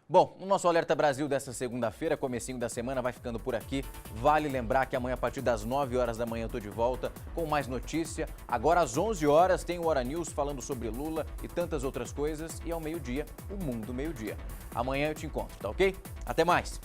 S1: Bom, o nosso Alerta Brasil dessa segunda-feira, comecinho da semana, vai ficando por aqui. Vale lembrar que amanhã, a partir das 9 horas da manhã, eu estou de volta com mais notícia. Agora, às 11 horas, tem o Hora News falando sobre Lula e tantas outras coisas. E ao meio-dia, o Mundo Meio-Dia. Amanhã eu te encontro, tá ok? Até mais!